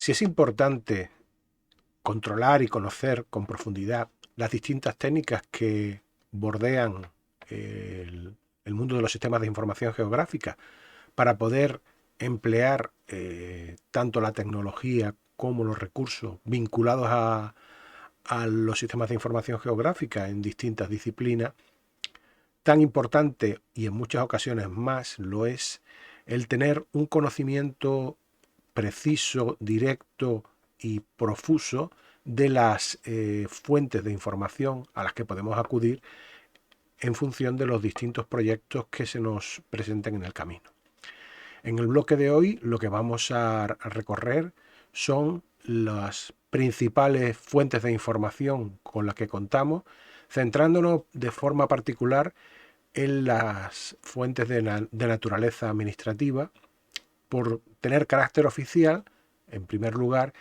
Si es importante controlar y conocer con profundidad las distintas técnicas que bordean el mundo de los sistemas de información geográfica para poder emplear tanto la tecnología como los recursos vinculados a los sistemas de información geográfica en distintas disciplinas, tan importante y en muchas ocasiones más lo es el tener un conocimiento preciso, directo y profuso de las fuentes de información a las que podemos acudir en función de los distintos proyectos que se nos presenten en el camino. En el bloque de hoy lo que vamos a recorrer son las principales fuentes de información con las que contamos, centrándonos de forma particular en las fuentes de naturaleza administrativa, por tener carácter oficial, en primer lugar,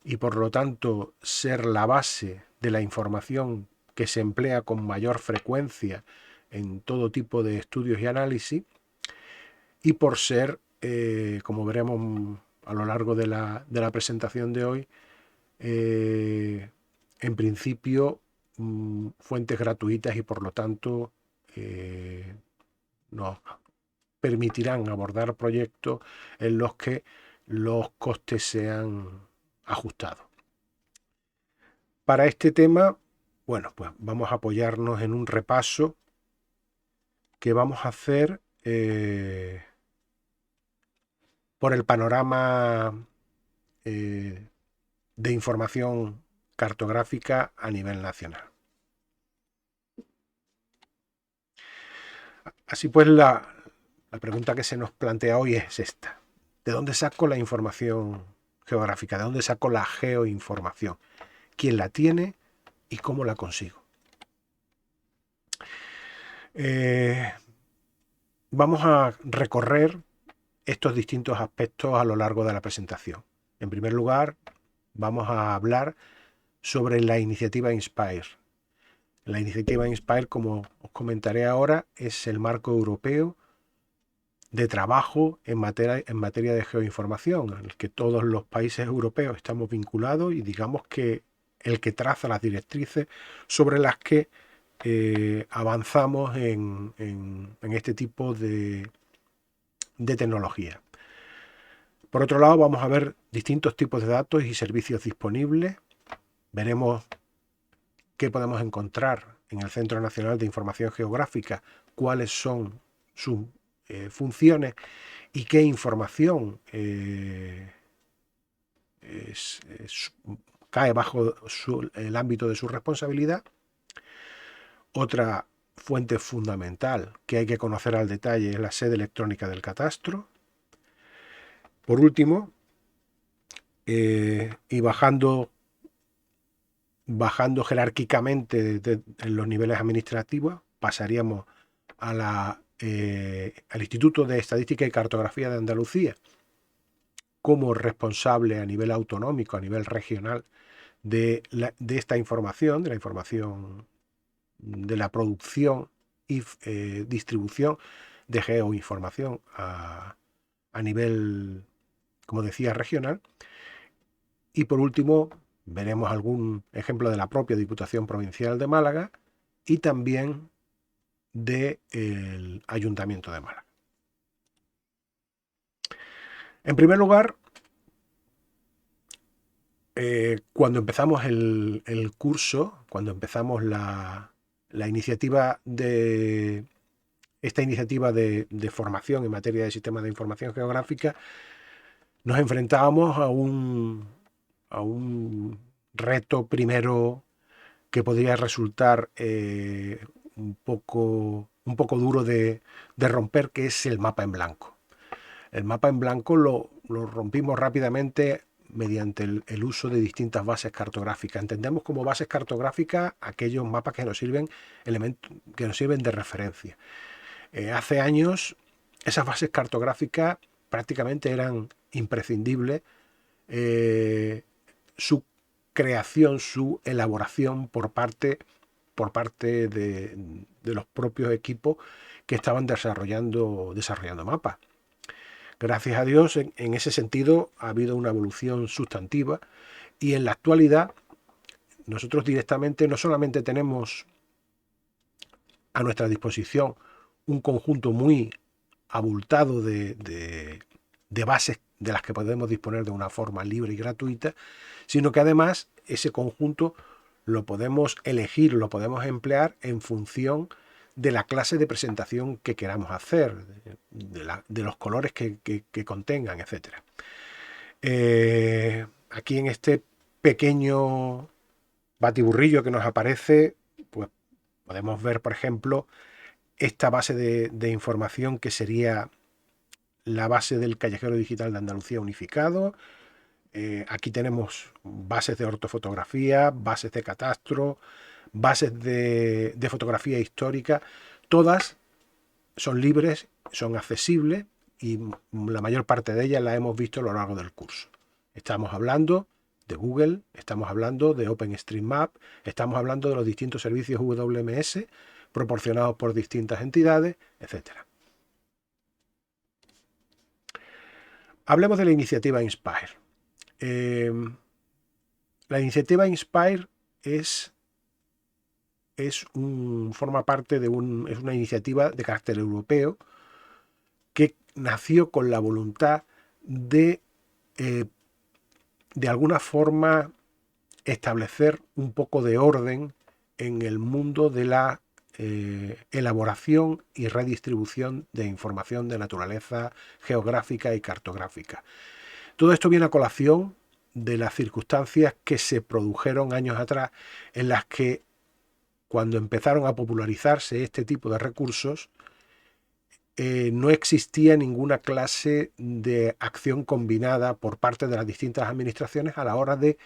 y por lo tanto ser la base de la información que se emplea con mayor frecuencia en todo tipo de estudios y análisis, y por ser, como veremos a lo largo de la presentación de hoy, en principio fuentes gratuitas y por lo tanto nos permitirán abordar proyectos en los que los costes sean ajustados. Para este tema, bueno, pues vamos a apoyarnos en un repaso que vamos a hacer por el panorama de información cartográfica a nivel nacional. Así pues, la pregunta que se nos plantea hoy es esta: ¿de dónde saco la información geográfica? ¿De dónde saco la geoinformación? ¿Quién la tiene y cómo la consigo? Vamos a recorrer estos distintos aspectos a lo largo de la presentación. En primer lugar, vamos a hablar sobre la iniciativa INSPIRE. La iniciativa INSPIRE, como os comentaré ahora, es el marco europeo de trabajo en materia de geoinformación, en el que todos los países europeos estamos vinculados, y digamos que el que traza las directrices sobre las que avanzamos en este tipo de tecnología. Por otro lado, vamos a ver distintos tipos de datos y servicios disponibles. Veremos qué podemos encontrar en el Centro Nacional de Información Geográfica, cuáles son sus funciones y qué información cae bajo el ámbito de su responsabilidad. Otra fuente fundamental que hay que conocer al detalle es la sede electrónica del catastro. Por último, y bajando jerárquicamente en los niveles administrativos, pasaríamos al Instituto de Estadística y Cartografía de Andalucía como responsable a nivel autonómico, a nivel regional, de esta información, de la información de la producción y distribución de geoinformación a nivel, como decía, regional. Y por último, veremos algún ejemplo de la propia Diputación Provincial de Málaga y también del Ayuntamiento de Málaga. En primer lugar, cuando empezamos el curso, cuando empezamos esta iniciativa de formación en materia de sistemas de información geográfica, nos enfrentábamos a un reto primero que podría resultar un poco duro de romper, que es el mapa en blanco. El mapa en blanco lo rompimos rápidamente mediante el uso de distintas bases cartográficas. Entendemos como bases cartográficas aquellos mapas que nos sirven de referencia. Hace años esas bases cartográficas prácticamente eran imprescindibles. Su creación, su elaboración por parte de los propios equipos que estaban desarrollando mapas. Gracias a Dios, en ese sentido ha habido una evolución sustantiva y en la actualidad nosotros directamente no solamente tenemos a nuestra disposición un conjunto muy abultado de bases de las que podemos disponer de una forma libre y gratuita, sino que además ese conjunto lo podemos elegir, lo podemos emplear en función de la clase de presentación que queramos hacer, de los colores que contengan, etc. Aquí en este pequeño batiburrillo que nos aparece, pues podemos ver, por ejemplo, esta base de información que sería la base del Callejero Digital de Andalucía unificado. Aquí tenemos bases de ortofotografía, bases de catastro, bases de fotografía histórica. Todas son libres, son accesibles y la mayor parte de ellas la hemos visto a lo largo del curso. Estamos hablando de Google, estamos hablando de OpenStreetMap, estamos hablando de los distintos servicios WMS proporcionados por distintas entidades, etc. Hablemos de la iniciativa Inspire. La iniciativa Inspire forma parte es una iniciativa de carácter europeo que nació con la voluntad de alguna forma establecer un poco de orden en el mundo de la elaboración y redistribución de información de naturaleza geográfica y cartográfica. Todo esto viene a colación de las circunstancias que se produjeron años atrás en las que, cuando empezaron a popularizarse este tipo de recursos, no existía ninguna clase de acción combinada por parte de las distintas administraciones a la hora de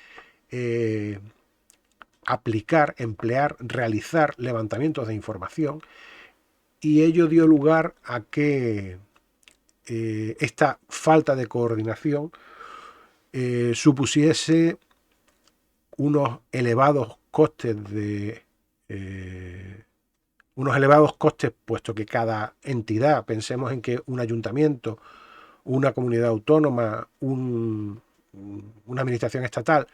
aplicar, emplear, realizar levantamientos de información, y ello dio lugar a que esta falta de coordinación supusiese unos elevados costes puesto que cada entidad, pensemos en que un ayuntamiento, una comunidad autónoma, una administración estatal,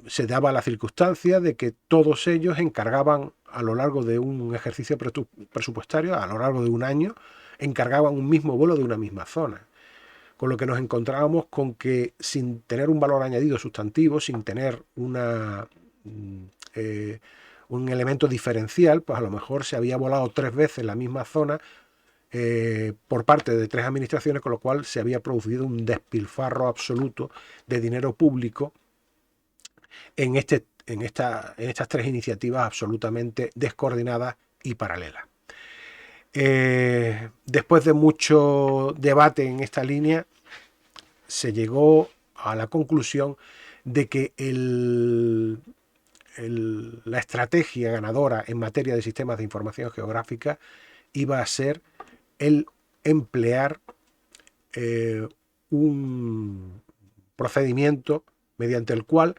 se daba la circunstancia de que todos ellos encargaban a lo largo de un ejercicio presupuestario, a lo largo de un año, encargaban un mismo vuelo de una misma zona. Con lo que nos encontrábamos con que, sin tener un valor añadido sustantivo, sin tener un elemento diferencial, pues a lo mejor se había volado 3 veces la misma zona por parte de 3 administraciones, con lo cual se había producido un despilfarro absoluto de dinero público en estas 3 iniciativas absolutamente descoordinadas y paralelas. Después de mucho debate en esta línea, se llegó a la conclusión de que la estrategia ganadora en materia de sistemas de información geográfica iba a ser el emplear un procedimiento mediante el cual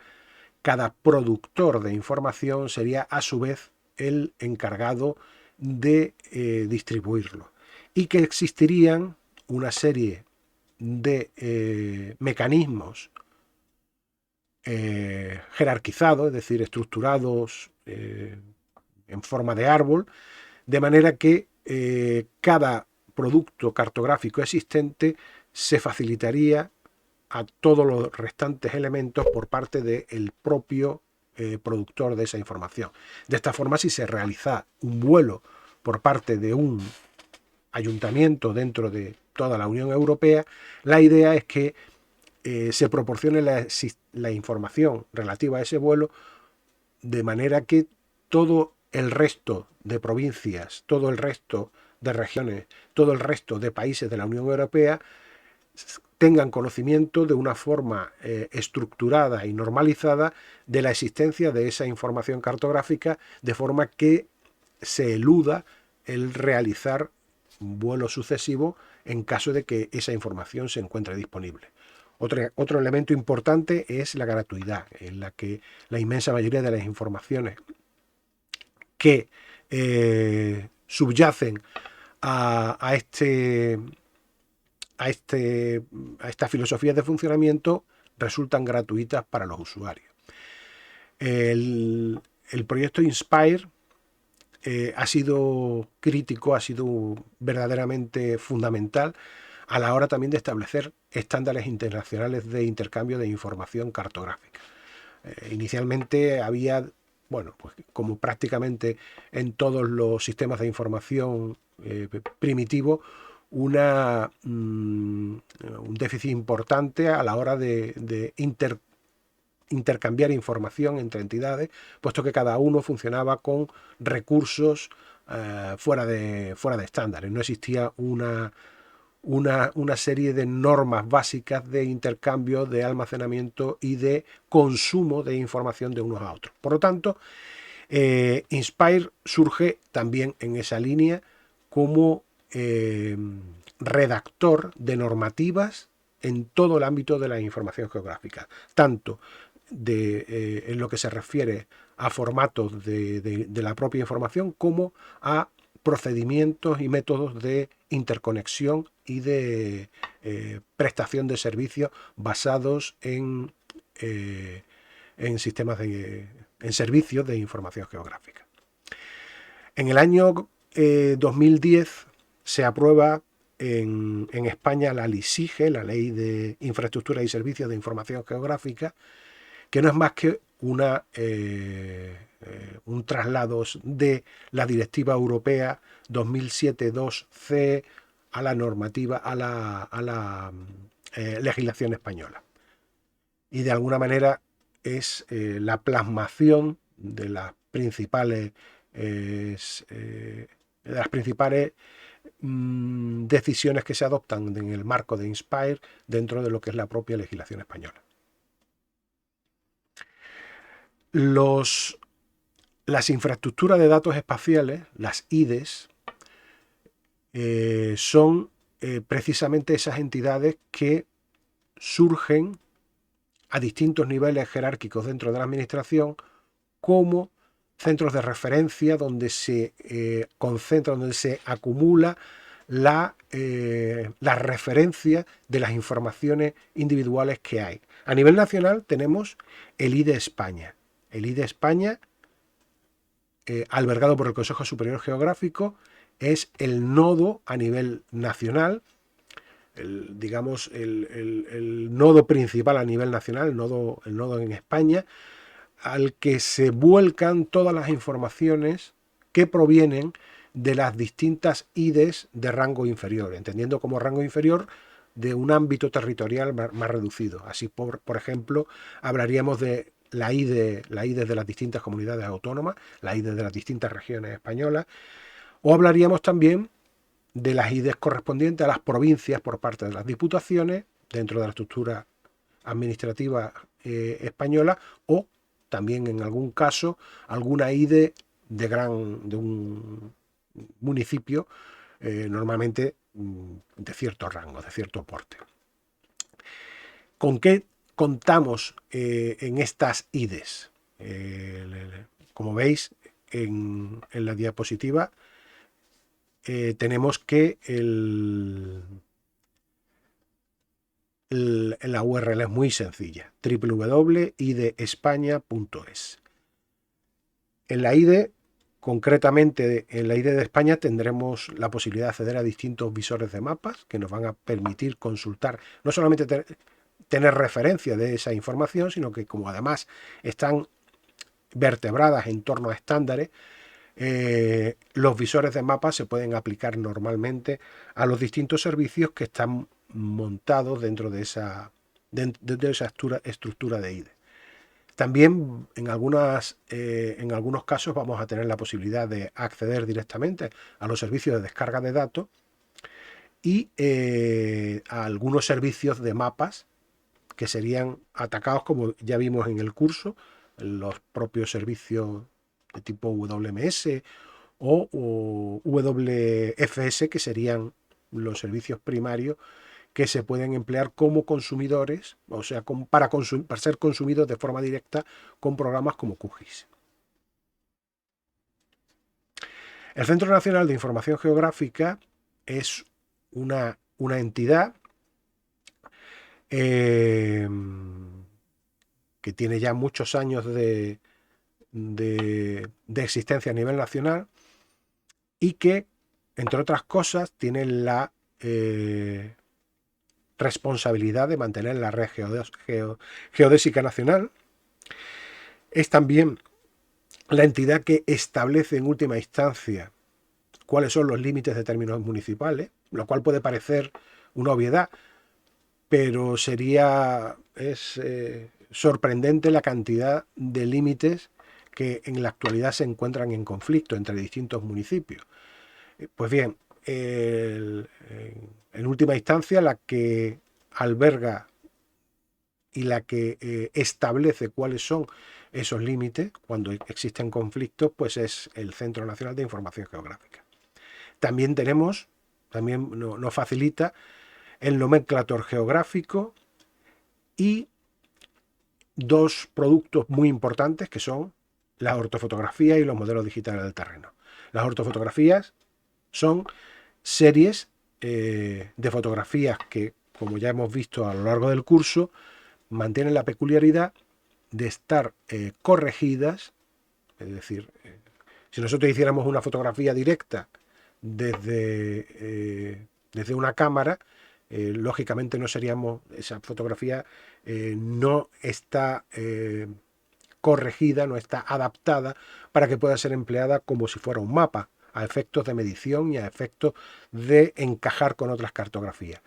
cada productor de información sería a su vez el encargado de distribuirlo, y que existirían una serie de mecanismos jerarquizados, es decir, estructurados en forma de árbol, de manera que cada producto cartográfico existente se facilitaría a todos los restantes elementos por parte del propio productor de esa información. De esta forma, si se realiza un vuelo por parte de un ayuntamiento dentro de toda la Unión Europea, la idea es que se proporcione la información relativa a ese vuelo, de manera que todo el resto de provincias, todo el resto de regiones, todo el resto de países de la Unión Europea tengan conocimiento de una forma estructurada y normalizada de la existencia de esa información cartográfica, de forma que se eluda el realizar un vuelo sucesivo en caso de que esa información se encuentre disponible. Otro elemento importante es la gratuidad, en la que la inmensa mayoría de las informaciones que subyacen a este a estas filosofías de funcionamiento resultan gratuitas para los usuarios. El proyecto Inspire ha sido crítico, ha sido verdaderamente fundamental a la hora también de establecer estándares internacionales de intercambio de información cartográfica. Inicialmente había, bueno, pues como prácticamente en todos los sistemas de información primitivos, un déficit importante a la hora de intercambiar información entre entidades, puesto que cada uno funcionaba con recursos fuera de estándares. No existía una serie de normas básicas de intercambio, de almacenamiento y de consumo de información de unos a otros. Por lo tanto, Inspire surge también en esa línea como redactor de normativas en todo el ámbito de la información geográfica, tanto en lo que se refiere a formatos de la propia información como a procedimientos y métodos de interconexión y de prestación de servicios basados en sistemas en servicios de información geográfica. En el año 2010 se aprueba en España la LISIGE, la Ley de Infraestructura y Servicios de Información Geográfica, que no es más que un traslado de la Directiva Europea 2007/2C a la normativa, a la legislación española. Y de alguna manera es la plasmación de las principales decisiones que se adoptan en el marco de Inspire dentro de lo que es la propia legislación española. Las infraestructuras de datos espaciales, las IDES, son precisamente esas entidades que surgen a distintos niveles jerárquicos dentro de la administración como centros de referencia donde se concentra, donde se acumula la referencia de las informaciones individuales que hay. A nivel nacional tenemos el IDE España. El IDE España, albergado por el Consejo Superior Geográfico, es el nodo a nivel nacional, el nodo principal a nivel nacional, el nodo en España, al que se vuelcan todas las informaciones que provienen de las distintas IDES de rango inferior, entendiendo como rango inferior de un ámbito territorial más reducido. Así, por ejemplo, hablaríamos de la IDE de las distintas comunidades autónomas, la IDE de las distintas regiones españolas, o hablaríamos también de las IDES correspondientes a las provincias por parte de las diputaciones dentro de la estructura administrativa española, o también en algún caso alguna IDE de un municipio normalmente de cierto rango, de cierto porte. ¿Con qué contamos en estas IDES? Como veis en la diapositiva, tenemos que la URL es muy sencilla: www.idespaña.es. En la IDE, concretamente en la IDE de España, tendremos la posibilidad de acceder a distintos visores de mapas que nos van a permitir consultar, no solamente tener referencia de esa información, sino que como además están vertebradas en torno a estándares, los visores de mapas se pueden aplicar normalmente a los distintos servicios que están montados dentro de esa estructura de IDE. También en algunos casos vamos a tener la posibilidad de acceder directamente a los servicios de descarga de datos y a algunos servicios de mapas que serían atacados, como ya vimos en el curso, los propios servicios de tipo WMS o WFS, que serían los servicios primarios que se pueden emplear como consumidores, o sea, para ser consumidos de forma directa con programas como QGIS. El Centro Nacional de Información Geográfica es una entidad eh, que tiene ya muchos años de existencia a nivel nacional y que, entre otras cosas, tiene la responsabilidad de mantener la red geodésica nacional. Es también la entidad que establece en última instancia cuáles son los límites de términos municipales, lo cual puede parecer una obviedad, pero es sorprendente la cantidad de límites que en la actualidad se encuentran en conflicto entre distintos municipios. Pues bien, en última instancia, la que alberga y la que establece cuáles son esos límites cuando existen conflictos, pues es el Centro Nacional de Información Geográfica. También nos facilita el nomenclator geográfico y dos productos muy importantes que son la ortofotografía y los modelos digitales del terreno. Las ortofotografías son series de fotografías que, como ya hemos visto a lo largo del curso, mantienen la peculiaridad de estar corregidas, es decir, si nosotros hiciéramos una fotografía directa desde una cámara, lógicamente no seríamos, esa fotografía no está corregida, no está adaptada para que pueda ser empleada como si fuera un mapa, a efectos de medición y a efectos de encajar con otras cartografías.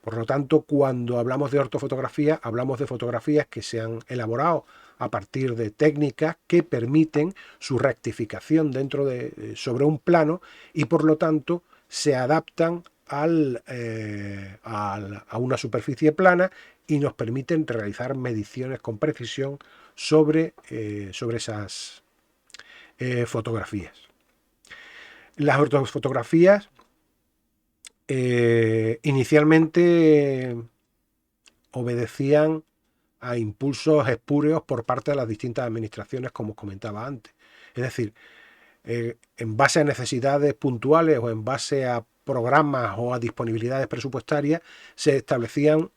Por lo tanto, cuando hablamos de ortofotografía, hablamos de fotografías que se han elaborado a partir de técnicas que permiten su rectificación sobre un plano y por lo tanto se adaptan a una superficie plana y nos permiten realizar mediciones con precisión sobre esas fotografías. Las ortofotografías inicialmente obedecían a impulsos espúreos por parte de las distintas administraciones, como os comentaba antes. Es decir, en base a necesidades puntuales o en base a programas o a disponibilidades presupuestarias, se establecían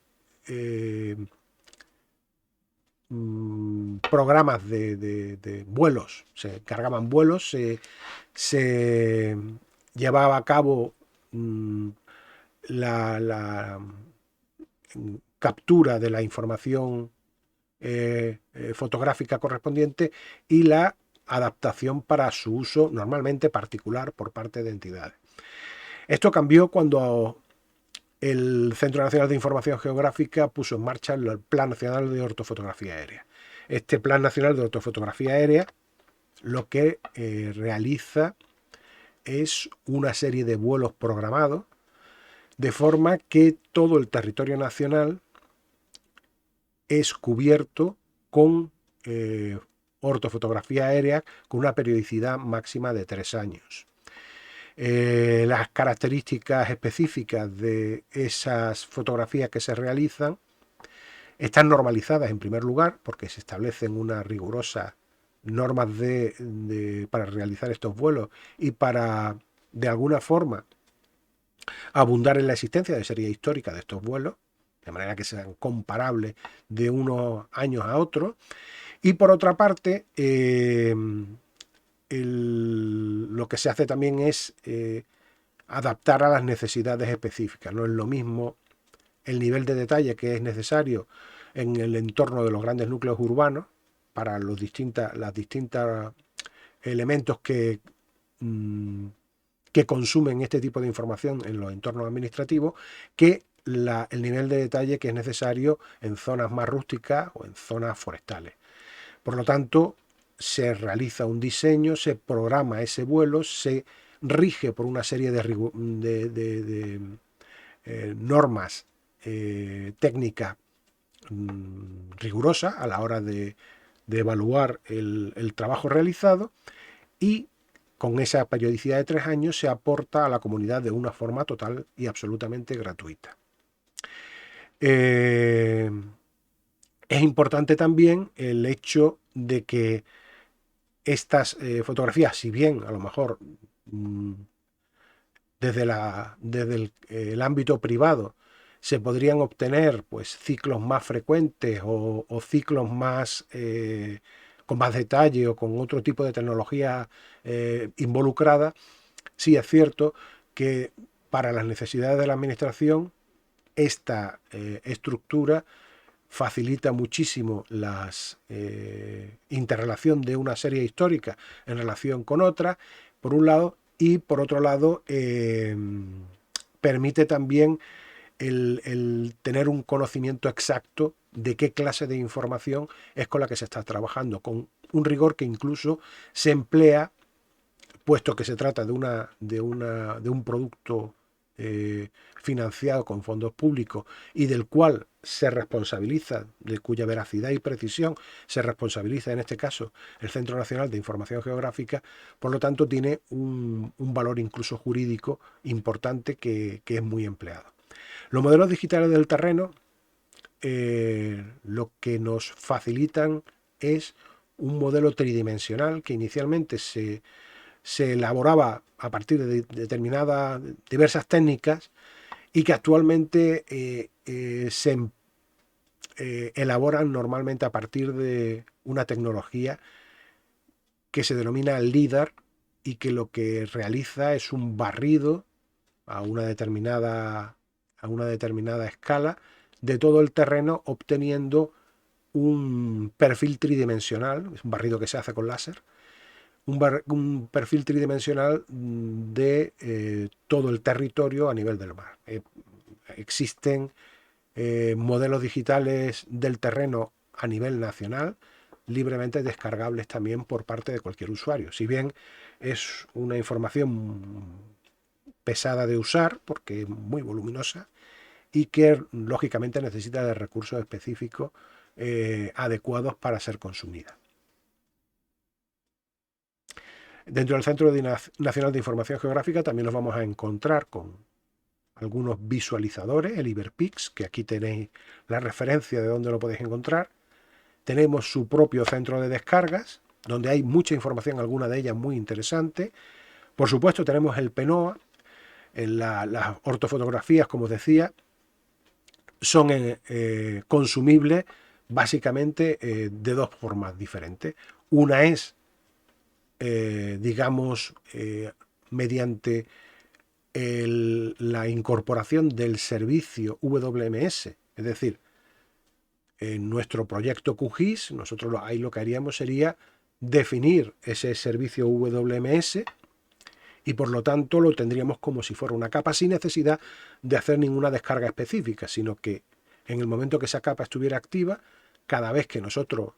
programas de vuelos, se cargaban vuelos, se llevaba a cabo la captura de la información fotográfica correspondiente y la adaptación para su uso normalmente particular por parte de entidades. Esto cambió cuando el Centro Nacional de Información Geográfica puso en marcha el Plan Nacional de Ortofotografía Aérea. Este Plan Nacional de Ortofotografía Aérea lo que realiza es una serie de vuelos programados de forma que todo el territorio nacional es cubierto con ortofotografía aérea con una periodicidad máxima de 3 años. Las características específicas de esas fotografías que se realizan están normalizadas en primer lugar porque se establecen unas rigurosas normas para realizar estos vuelos y para, de alguna forma, abundar en la existencia de series históricas de estos vuelos, de manera que sean comparables de unos años a otros. Y por otra parte, lo que se hace también es adaptar a las necesidades específicas. No es lo mismo el nivel de detalle que es necesario en el entorno de los grandes núcleos urbanos para las distintas elementos que consumen este tipo de información en los entornos administrativos que el nivel de detalle que es necesario en zonas más rústicas o en zonas forestales. Por lo tanto, se realiza un diseño, se programa ese vuelo, se rige por una serie de normas técnicas rigurosas a la hora de evaluar el trabajo realizado y con esa periodicidad de 3 años se aporta a la comunidad de una forma total y absolutamente gratuita. Es importante también el hecho de que estas fotografías, si bien a lo mejor desde el ámbito privado se podrían obtener pues ciclos más frecuentes o ciclos más con más detalle o con otro tipo de tecnología involucrada. Sí es cierto que para las necesidades de la administración esta estructura facilita muchísimo la interrelación de una serie histórica en relación con otra, por un lado, y por otro lado permite también el tener un conocimiento exacto de qué clase de información es con la que se está trabajando, con un rigor que incluso se emplea, puesto que se trata de un producto financiado con fondos públicos y del cual se responsabiliza, de cuya veracidad y precisión se responsabiliza en este caso el Centro Nacional de Información Geográfica. Por lo tanto tiene un valor incluso jurídico importante que es muy empleado. Los modelos digitales del terreno lo que nos facilitan es un modelo tridimensional que inicialmente se elaboraba a partir de determinadas, diversas técnicas y que actualmente se elaboran normalmente a partir de una tecnología que se denomina LIDAR y que lo que realiza es un barrido a una determinada escala de todo el terreno, obteniendo un perfil tridimensional, es un barrido que se hace con láser, un perfil tridimensional de todo el territorio a nivel del mar. Existen modelos digitales del terreno a nivel nacional, libremente descargables también por parte de cualquier usuario. Si bien es una información pesada de usar, porque es muy voluminosa, y que lógicamente necesita de recursos específicos adecuados para ser consumida. Dentro del Centro Nacional de Información Geográfica también nos vamos a encontrar con algunos visualizadores, el Iberpix, que aquí tenéis la referencia de dónde lo podéis encontrar. Tenemos su propio centro de descargas, donde hay mucha información, alguna de ellas muy interesante. Por supuesto tenemos el PENOA, las ortofotografías, como os decía, son consumibles básicamente de dos formas diferentes. Una es, digamos, mediante la incorporación del servicio WMS, es decir, en nuestro proyecto QGIS, nosotros ahí lo que haríamos sería definir ese servicio WMS y por lo tanto lo tendríamos como si fuera una capa sin necesidad de hacer ninguna descarga específica, sino que en el momento que esa capa estuviera activa, cada vez que nosotros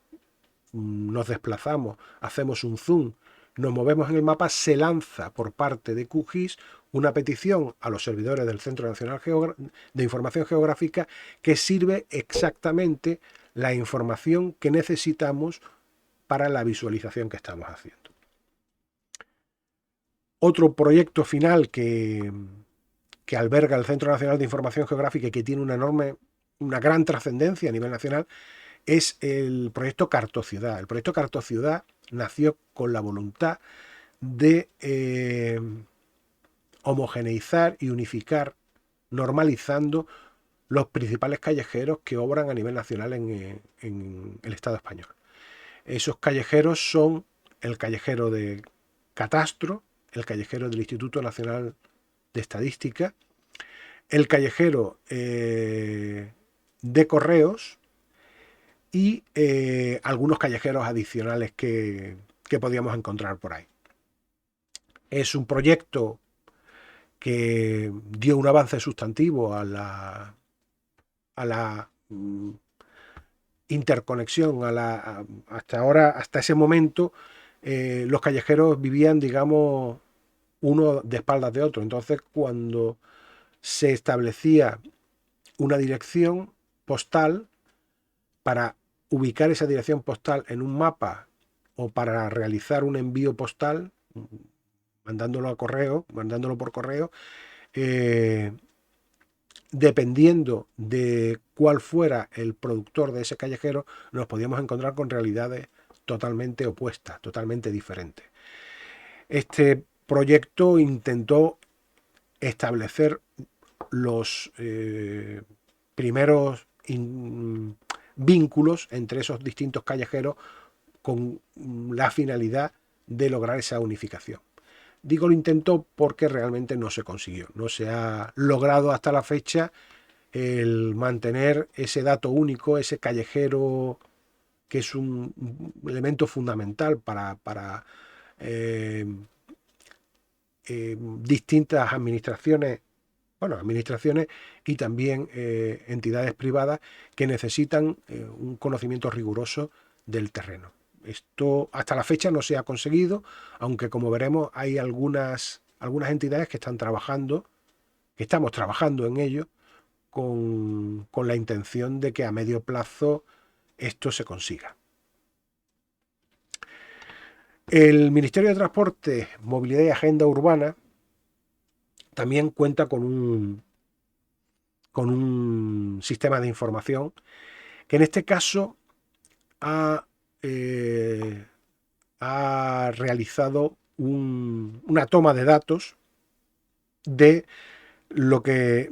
nos desplazamos, hacemos un zoom, nos movemos en el mapa, se lanza por parte de QGIS una petición a los servidores del Centro Nacional de Información Geográfica que sirve exactamente la información que necesitamos para la visualización que estamos haciendo. Otro proyecto final que alberga el Centro Nacional de Información Geográfica y que tiene una gran trascendencia a nivel nacional es el proyecto Cartociudad. El proyecto Cartociudad nació con la voluntad de homogeneizar y unificar, normalizando los principales callejeros que obran a nivel nacional en el Estado español. Esos callejeros son el callejero de Catastro, el callejero del Instituto Nacional de Estadística, el callejero de Correos y algunos callejeros adicionales que podíamos encontrar por ahí. Es un proyecto que dio un avance sustantivo a la interconexión, hasta ese momento, los callejeros vivían, digamos, uno de espaldas de otro. Entonces, cuando se establecía una dirección postal, para ubicar esa dirección postal en un mapa o para realizar un envío postal, mandándolo por correo, dependiendo de cuál fuera el productor de ese callejero, nos podíamos encontrar con realidades totalmente opuestas, totalmente diferentes. Este proyecto intentó establecer los primeros vínculos entre esos distintos callejeros con la finalidad de lograr esa unificación. Digo lo intentó porque realmente no se consiguió, no se ha logrado hasta la fecha el mantener ese dato único, ese callejero que es un elemento fundamental para distintas administraciones, bueno, administraciones y también entidades privadas que necesitan un conocimiento riguroso del terreno. Esto hasta la fecha no se ha conseguido, aunque como veremos hay algunas entidades que están trabajando, que estamos trabajando en ello, con la intención de que a medio plazo esto se consiga. El Ministerio de Transporte, Movilidad y Agenda Urbana también cuenta con un sistema de información que en este caso ha realizado una toma de datos de lo que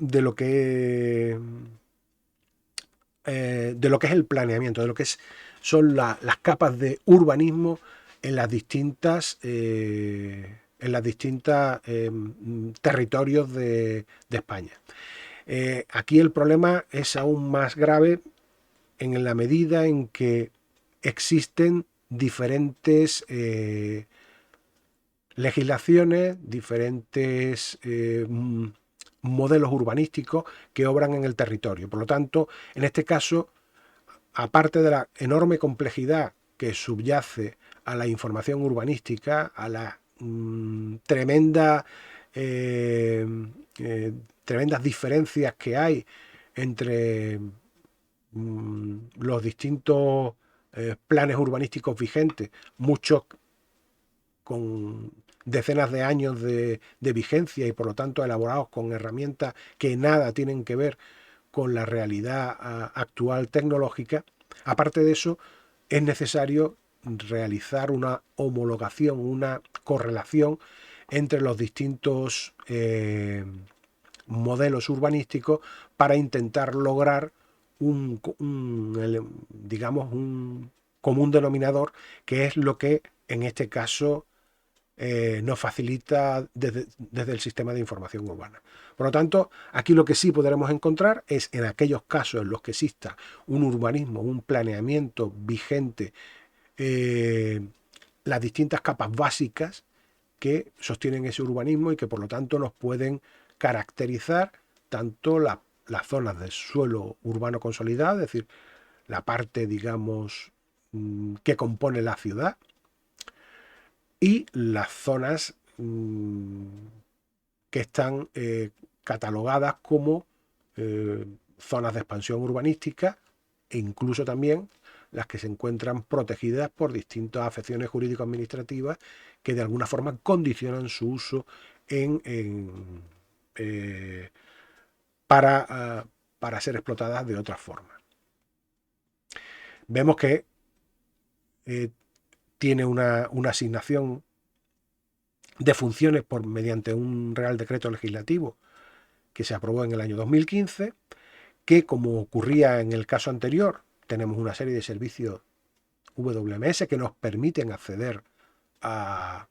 es el planeamiento, de lo que son las capas de urbanismo en las distintas territorios de España. Aquí el problema es aún más grave en la medida en que existen diferentes legislaciones, diferentes modelos urbanísticos que obran en el territorio. Por lo tanto, en este caso, aparte de la enorme complejidad que subyace a la información urbanística, a la tremendas diferencias que hay entre los distintos planes urbanísticos vigentes, muchos con decenas de años de vigencia y por lo tanto elaborados con herramientas que nada tienen que ver con la realidad actual tecnológica. Aparte de eso, es necesario realizar una homologación, una correlación entre los distintos modelos urbanísticos para intentar lograr un común denominador, que es lo que en este caso nos facilita desde el sistema de información urbana. Por lo tanto, aquí lo que sí podremos encontrar es en aquellos casos en los que exista un urbanismo, un planeamiento vigente, las distintas capas básicas que sostienen ese urbanismo y que por lo tanto nos pueden caracterizar tanto las zonas de suelo urbano consolidado, es decir, la parte, digamos, que compone la ciudad, y las zonas que están catalogadas como zonas de expansión urbanística e incluso también las que se encuentran protegidas por distintas afecciones jurídico-administrativas que de alguna forma condicionan su uso para ser explotadas de otra forma. Vemos que tiene una asignación de funciones mediante un Real Decreto Legislativo que se aprobó en el año 2015, que, como ocurría en el caso anterior, tenemos una serie de servicios WMS que nos permiten acceder a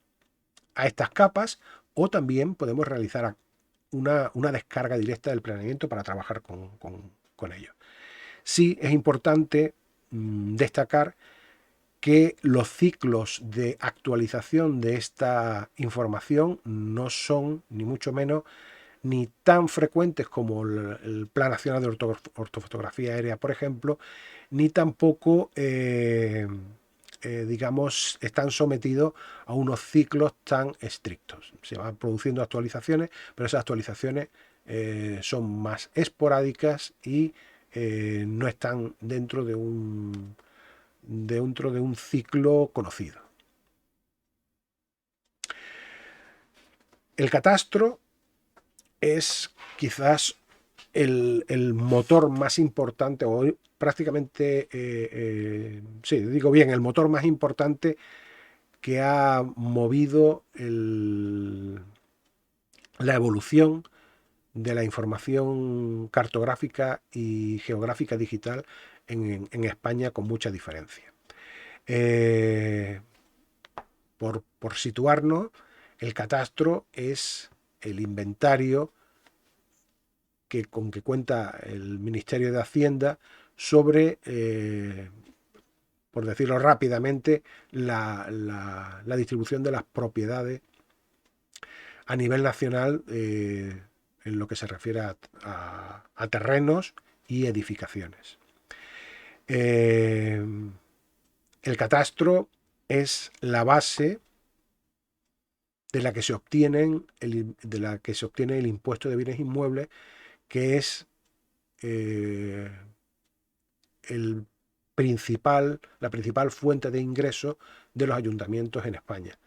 estas capas, o también podemos realizar una descarga directa del planeamiento para trabajar con ello. Sí es importante destacar que los ciclos de actualización de esta información no son, ni mucho menos, ni tan frecuentes como el Plan Nacional de Ortofotografía Aérea, por ejemplo, ni tampoco, digamos, están sometidos a unos ciclos tan estrictos. Se van produciendo actualizaciones, pero esas actualizaciones son más esporádicas y no están dentro de un ciclo conocido. El catastro es quizás el motor más importante, o prácticamente, sí, digo bien, el motor más importante que ha movido la evolución de la información cartográfica y geográfica digital en España con mucha diferencia. Por situarnos, el catastro es el inventario con que cuenta el Ministerio de Hacienda sobre, por decirlo rápidamente, la distribución de las propiedades a nivel nacional, en lo que se refiere a terrenos y edificaciones. El catastro es la base de la que se obtiene el impuesto de bienes inmuebles, que es la principal fuente de ingresos de los ayuntamientos en España.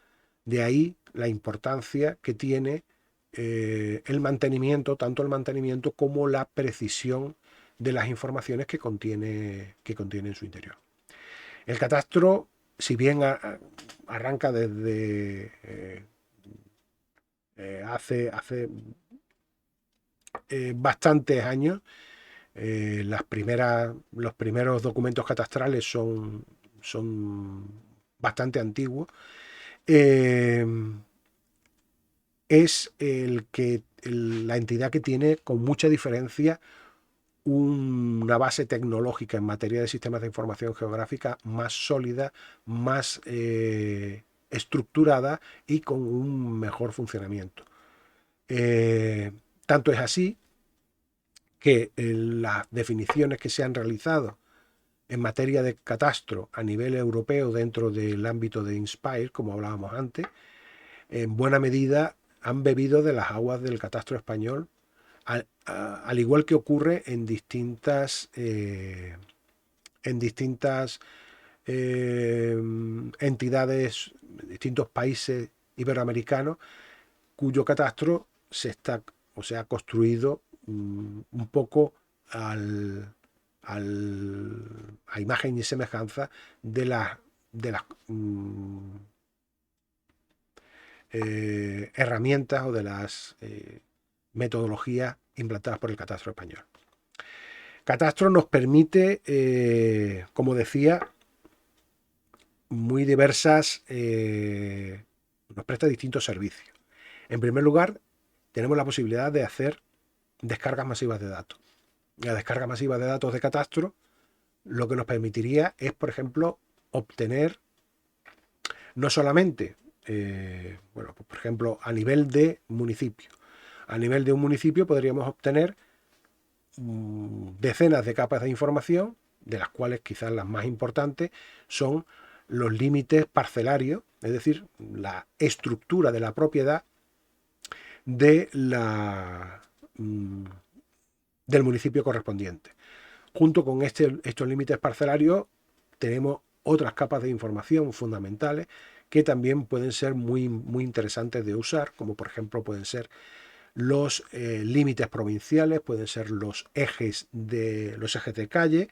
De ahí la importancia que tiene el mantenimiento, tanto el mantenimiento como la precisión de las informaciones que contiene en su interior. El catastro, si bien arranca desde hace bastantes años, los primeros documentos catastrales son bastante antiguos. Es la entidad que tiene con mucha diferencia una base tecnológica en materia de sistemas de información geográfica más sólida, más estructurada y con un mejor funcionamiento. Tanto es así que las definiciones que se han realizado en materia de catastro a nivel europeo dentro del ámbito de INSPIRE, como hablábamos antes, en buena medida han bebido de las aguas del catastro español, al igual que ocurre en distintas entidades, distintos países iberoamericanos, cuyo catastro se ha construido un poco a imagen y semejanza de las herramientas o de las metodologías implantadas por el catastro español. Catastro nos permite, como decía, muy diversas, nos presta distintos servicios. En primer lugar, tenemos la posibilidad de hacer descargas masivas de datos. La descarga masiva de datos de catastro lo que nos permitiría es, por ejemplo, obtener no solamente, por ejemplo, a nivel de municipio. A nivel de un municipio podríamos obtener decenas de capas de información, de las cuales quizás las más importantes son los límites parcelarios, es decir, la estructura de la propiedad del municipio correspondiente. Junto con estos límites parcelarios tenemos otras capas de información fundamentales que también pueden ser muy, muy interesantes de usar, como por ejemplo pueden ser los límites provinciales, pueden ser los ejes de calle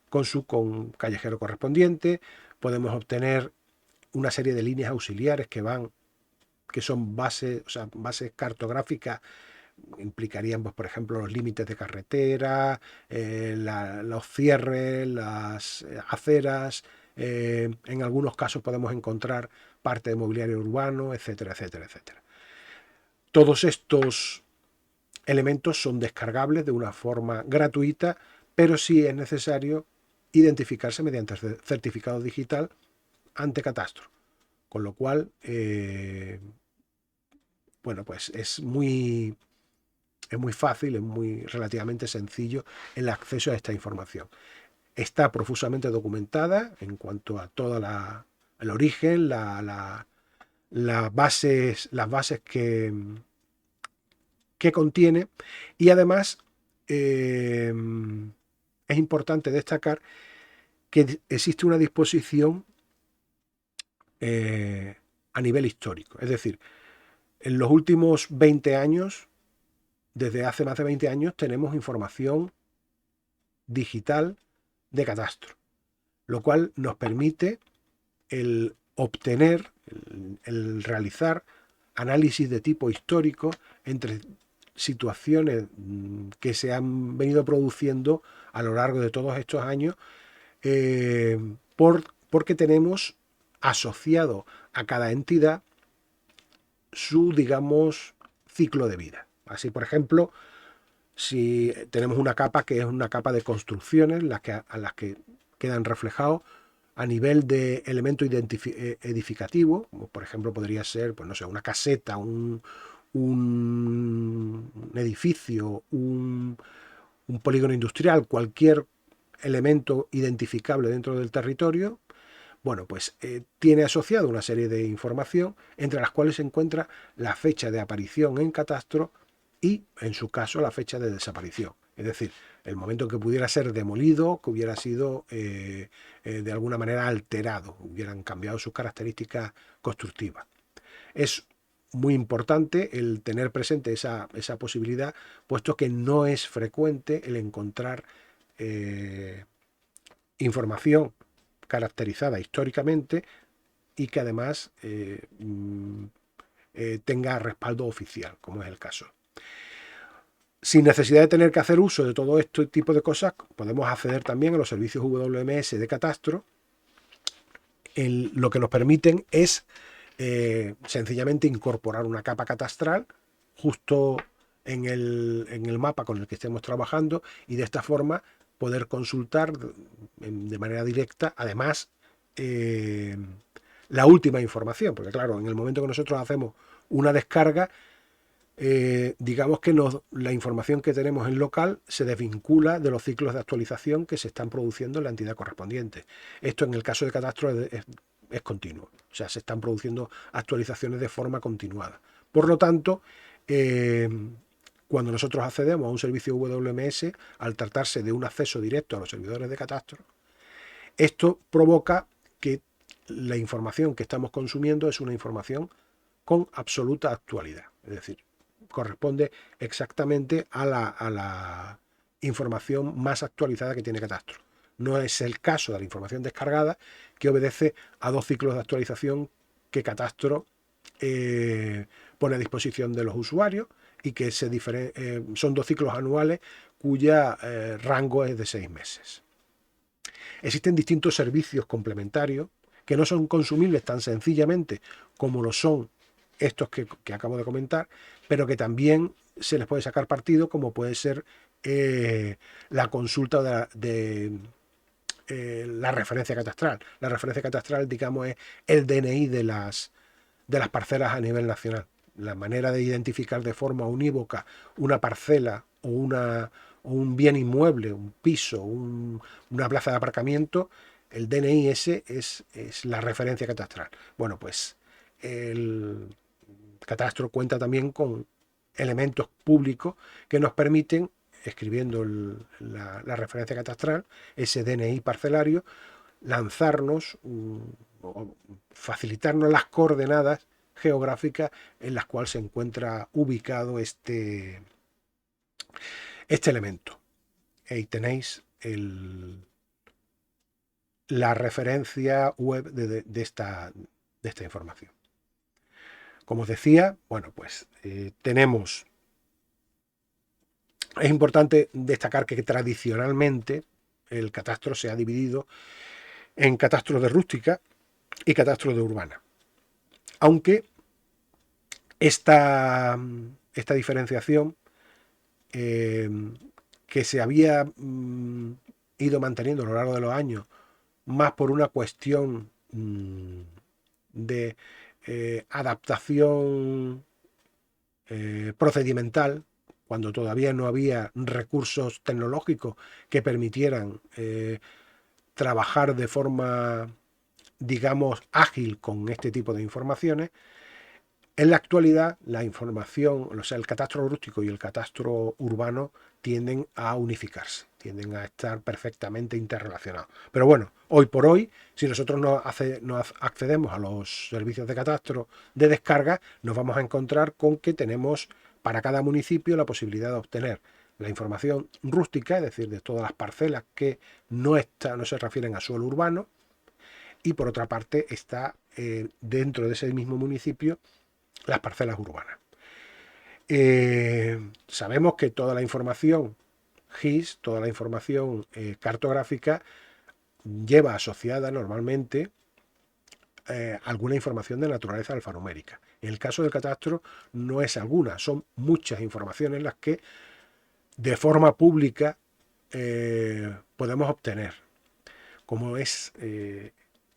con callejero correspondiente. Podemos obtener una serie de líneas auxiliares que son bases cartográficas. Implicarían, pues, por ejemplo, los límites de carretera, los cierres, las aceras. En algunos casos podemos encontrar parte de mobiliario urbano, etcétera, etcétera, etcétera. Todos estos elementos son descargables de una forma gratuita, pero sí es necesario identificarse mediante certificado digital ante catastro. Con lo cual, pues es muy fácil, es relativamente sencillo el acceso a esta información. Está profusamente documentada en cuanto a todo el origen, las bases que contiene, y además es importante destacar que existe una disposición a nivel histórico. Es decir, en los últimos 20 años, desde hace más de 20 años, tenemos información digital de catastro, lo cual nos permite el obtener, el realizar análisis de tipo histórico entre situaciones que se han venido produciendo a lo largo de todos estos años, porque tenemos asociado a cada entidad su, digamos, ciclo de vida. Así, por ejemplo, si tenemos una capa que es una capa de construcciones, a las que quedan reflejados a nivel de elemento edificativo, como por ejemplo podría ser, pues no sé, una caseta, un edificio, un polígono industrial, cualquier elemento identificable dentro del territorio. Bueno, pues tiene asociado una serie de información entre las cuales se encuentra la fecha de aparición en catastro y, en su caso, la fecha de desaparición. Es decir, el momento en que pudiera ser demolido, que hubiera sido de alguna manera alterado, hubieran cambiado sus características constructivas. Es muy importante el tener presente esa posibilidad, puesto que no es frecuente el encontrar información caracterizada históricamente y que además tenga respaldo oficial, como es el caso. Sin necesidad de tener que hacer uso de todo este tipo de cosas, podemos acceder también a los servicios WMS de catastro. Lo que nos permiten es sencillamente incorporar una capa catastral justo en el mapa con el que estemos trabajando, y de esta forma poder consultar de manera directa, además, la última información, porque claro, en el momento que nosotros hacemos una descarga, digamos que la información que tenemos en local se desvincula de los ciclos de actualización que se están produciendo en la entidad correspondiente. Esto en el caso de catastro es continuo, o sea, se están produciendo actualizaciones de forma continuada. Por lo tanto, cuando nosotros accedemos a un servicio WMS, al tratarse de un acceso directo a los servidores de catastro, esto provoca que la información que estamos consumiendo es una información con absoluta actualidad, es decir, corresponde exactamente a la información más actualizada que tiene catastro. No es el caso de la información descargada, que obedece a dos ciclos de actualización que catastro pone a disposición de los usuarios, y que son dos ciclos anuales cuya rango es de 6 meses. Existen distintos servicios complementarios que no son consumibles tan sencillamente como lo son estos que acabo de comentar, pero que también se les puede sacar partido, como puede ser la consulta de la referencia catastral. La referencia catastral, digamos, es el DNI de las parcelas a nivel nacional. La manera de identificar de forma unívoca una parcela o un bien inmueble, un piso, una plaza de aparcamiento, el DNI ese es la referencia catastral. Bueno, pues el catastro cuenta también con elementos públicos que nos permiten, escribiendo la referencia catastral, ese DNI parcelario, lanzarnos o facilitarnos las coordenadas geográficas en las cuales se encuentra ubicado este elemento. Ahí tenéis la referencia web de esta información. Como os decía, bueno, pues tenemos... Es importante destacar que tradicionalmente el catastro se ha dividido en catastro de rústica y catastro de urbana. Aunque esta diferenciación que se había ido manteniendo a lo largo de los años, más por una cuestión de adaptación procedimental, cuando todavía no había recursos tecnológicos que permitieran trabajar de forma, digamos, ágil con este tipo de informaciones. En la actualidad, la información, o sea, el catastro rústico y el catastro urbano tienden a unificarse, tienden a estar perfectamente interrelacionados. Pero bueno, hoy por hoy, si nosotros no accedemos a los servicios de catastro de descarga, nos vamos a encontrar con que tenemos para cada municipio la posibilidad de obtener la información rústica, es decir, de todas las parcelas que no se refieren a suelo urbano, y por otra parte está dentro de ese mismo municipio las parcelas urbanas. Sabemos que toda la información GIS, toda la información cartográfica, lleva asociada normalmente alguna información de naturaleza alfanumérica. En el caso del catastro no es alguna, son muchas informaciones las que de forma pública podemos obtener. Como es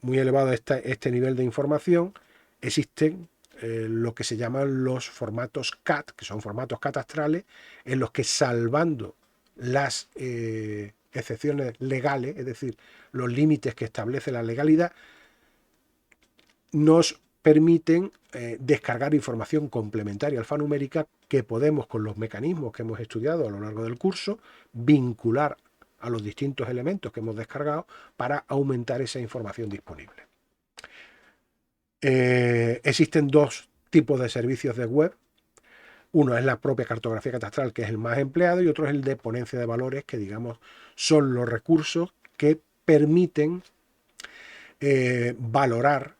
muy elevado este nivel de información, existen lo que se llaman los formatos CAT, que son formatos catastrales, en los que, salvando las excepciones legales, es decir, los límites que establece la legalidad, nos permiten descargar información complementaria alfanumérica que podemos, con los mecanismos que hemos estudiado a lo largo del curso, vincular a los distintos elementos que hemos descargado para aumentar esa información disponible. Existen dos tipos de servicios de web. Uno es la propia cartografía catastral, que es el más empleado, y otro es el de ponencia de valores, que digamos son los recursos que permiten valorar.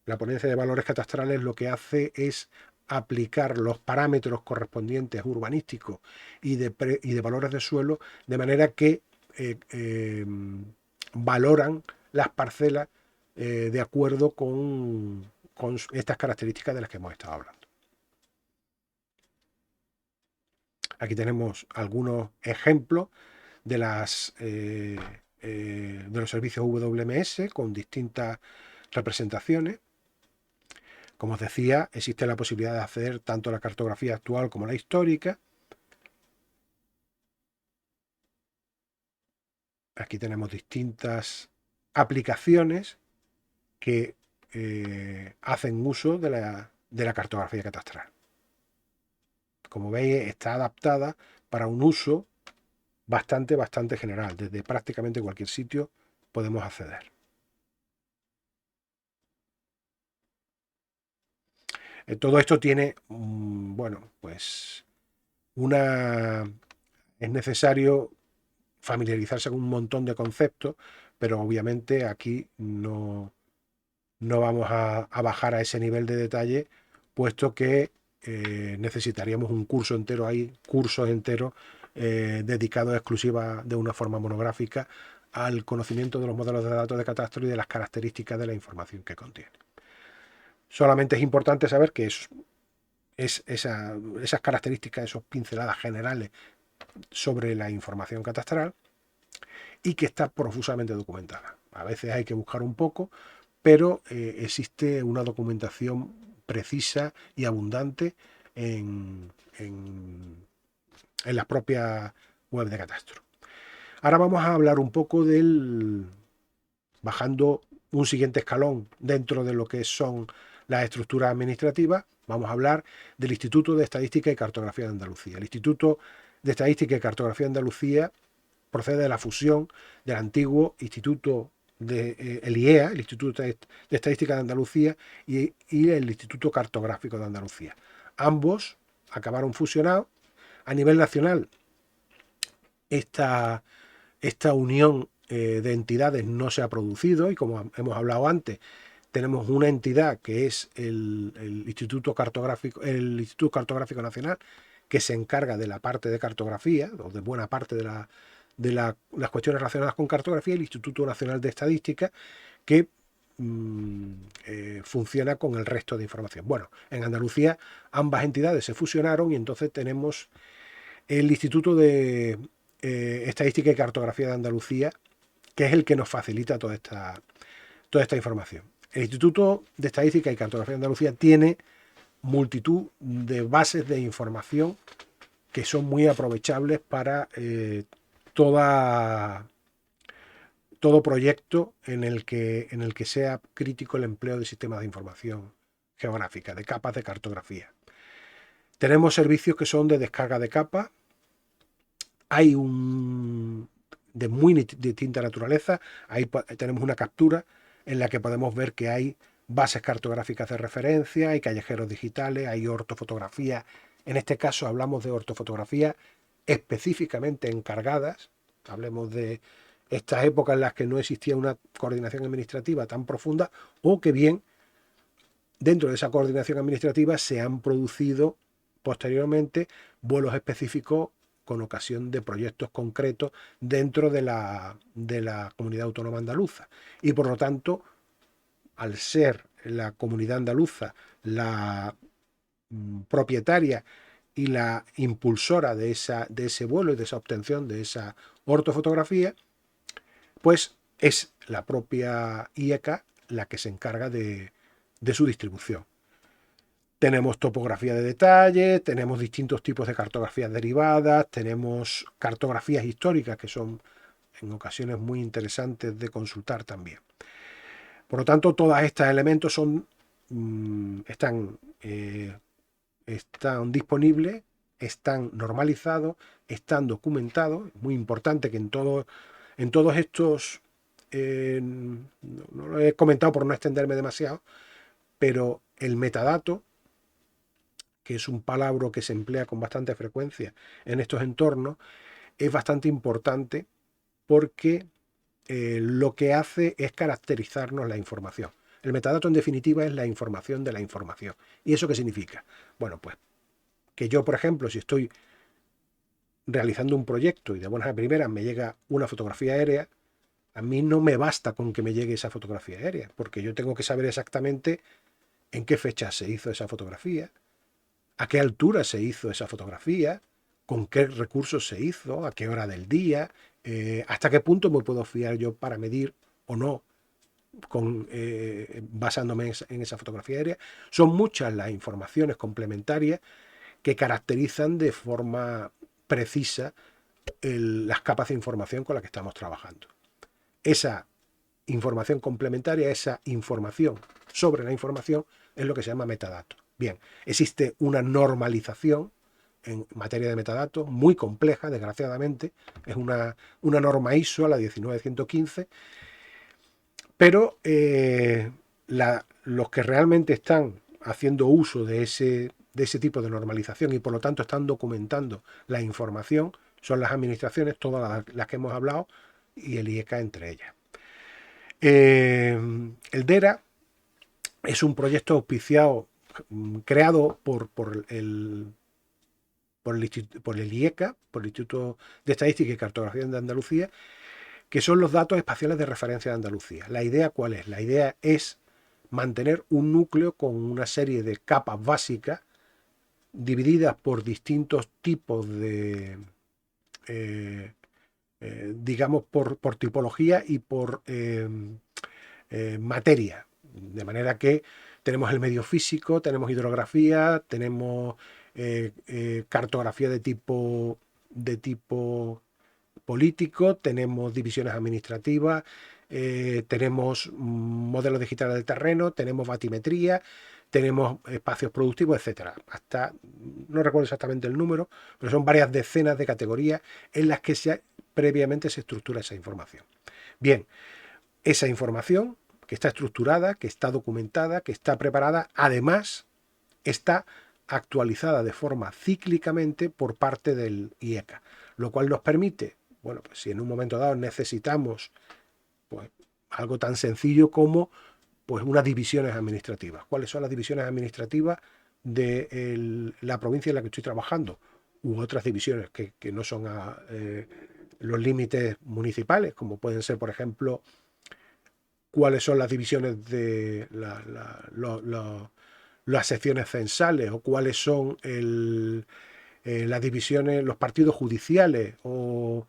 La ponencia de valores catastrales lo que hace es aplicar los parámetros correspondientes urbanísticos y de valores de suelo, de manera que valoran las parcelas de acuerdo con estas características de las que hemos estado hablando. Aquí tenemos algunos ejemplos de los servicios WMS con distintas representaciones. Como os decía, existe la posibilidad de acceder tanto a la cartografía actual como a la histórica. Aquí tenemos distintas aplicaciones que hacen uso de la cartografía catastral. Como veis, está adaptada para un uso bastante general. Desde prácticamente cualquier sitio podemos acceder. Todo esto tiene, bueno, pues es necesario familiarizarse con un montón de conceptos, pero obviamente aquí no vamos a bajar a ese nivel de detalle, puesto que necesitaríamos un curso entero, hay cursos enteros dedicados exclusiva de una forma monográfica al conocimiento de los modelos de datos de catastro y de las características de la información que contiene. Solamente es importante saber que esas características, esas pinceladas generales sobre la información catastral, y que está profusamente documentada. A veces hay que buscar un poco, pero existe una documentación precisa y abundante en las propias webs de catastro. Ahora vamos a hablar un poco bajando un siguiente escalón dentro de lo que son las estructuras administrativas. Vamos a hablar del Instituto de Estadística y Cartografía de Andalucía. El Instituto de Estadística y Cartografía de Andalucía procede de la fusión del antiguo Instituto el IEA, el Instituto de Estadística de Andalucía, y el Instituto Cartográfico de Andalucía. Ambos acabaron fusionados. A nivel nacional, esta unión de entidades no se ha producido, y como hemos hablado antes, tenemos una entidad que es el Instituto Cartográfico Nacional, que se encarga de la parte de cartografía, o de buena parte de las cuestiones relacionadas con cartografía, y el Instituto Nacional de Estadística, que funciona con el resto de información. Bueno, en Andalucía ambas entidades se fusionaron, y entonces tenemos el Instituto de Estadística y Cartografía de Andalucía, que es el que nos facilita toda esta información. El Instituto de Estadística y Cartografía de Andalucía tiene multitud de bases de información que son muy aprovechables para todo proyecto en el que sea crítico el empleo de sistemas de información geográfica, de capas de cartografía. Tenemos servicios que son de descarga de capas. Hay de muy distinta naturaleza. Ahí tenemos una captura en la que podemos ver que hay bases cartográficas de referencia, hay callejeros digitales, hay ortofotografía. En este caso hablamos de ortofotografía específicamente encargadas. Hablemos de estas épocas en las que no existía una coordinación administrativa tan profunda, o que bien dentro de esa coordinación administrativa se han producido posteriormente vuelos específicos con ocasión de proyectos concretos dentro de la comunidad autónoma andaluza. Y por lo tanto, al ser la comunidad andaluza la propietaria y la impulsora de ese vuelo y de esa obtención de esa ortofotografía, pues es la propia IECA la que se encarga de su distribución. Tenemos topografía de detalle, tenemos distintos tipos de cartografías derivadas, tenemos cartografías históricas que son en ocasiones muy interesantes de consultar también. Por lo tanto, todos estos elementos están disponibles, están normalizados, están documentados. Es muy importante que en todos estos, no lo he comentado por no extenderme demasiado, pero el metadato, que es un palabra que se emplea con bastante frecuencia en estos entornos, es bastante importante porque lo que hace es caracterizarnos la información. El metadato, en definitiva, es la información de la información. ¿Y eso qué significa? Bueno, pues que yo, por ejemplo, si estoy realizando un proyecto y de buenas a primeras me llega una fotografía aérea, a mí no me basta con que me llegue esa fotografía aérea, porque yo tengo que saber exactamente en qué fecha se hizo esa fotografía, a qué altura se hizo esa fotografía, con qué recursos se hizo, a qué hora del día, hasta qué punto me puedo fiar yo para medir o no basándome en esa fotografía aérea. Son muchas las informaciones complementarias que caracterizan de forma precisa las capas de información con las que estamos trabajando. Esa información complementaria, esa información sobre la información, es lo que se llama metadato. Bien, existe una normalización en materia de metadatos muy compleja, desgraciadamente. Es una norma ISO, la 19115, pero los que realmente están haciendo uso de ese tipo de normalización y por lo tanto están documentando la información son las administraciones, todas las que hemos hablado, y el IECA entre ellas. El DERA es un proyecto auspiciado, creado por el IECA, por el Instituto de Estadística y Cartografía de Andalucía, que son los datos espaciales de referencia de Andalucía. ¿La idea cuál es? La idea es mantener un núcleo con una serie de capas básicas divididas por distintos tipos de, digamos, por tipología y por materia. De manera que tenemos el medio físico, tenemos hidrografía, tenemos cartografía de tipo político, tenemos divisiones administrativas, tenemos modelos digitales del terreno, tenemos batimetría, tenemos espacios productivos, etcétera. Hasta, no recuerdo exactamente el número, pero son varias decenas de categorías en las que previamente se estructura esa información. Bien, esa información que está estructurada, que está documentada, que está preparada, además está actualizada de forma cíclicamente por parte del IECA, lo cual nos permite, bueno, pues si en un momento dado necesitamos pues, algo tan sencillo como pues, unas divisiones administrativas. ¿Cuáles son las divisiones administrativas de la provincia en la que estoy trabajando? U otras divisiones que no son los límites municipales, como pueden ser, por ejemplo, cuáles son las divisiones de las secciones censales o cuáles son las divisiones, los partidos judiciales o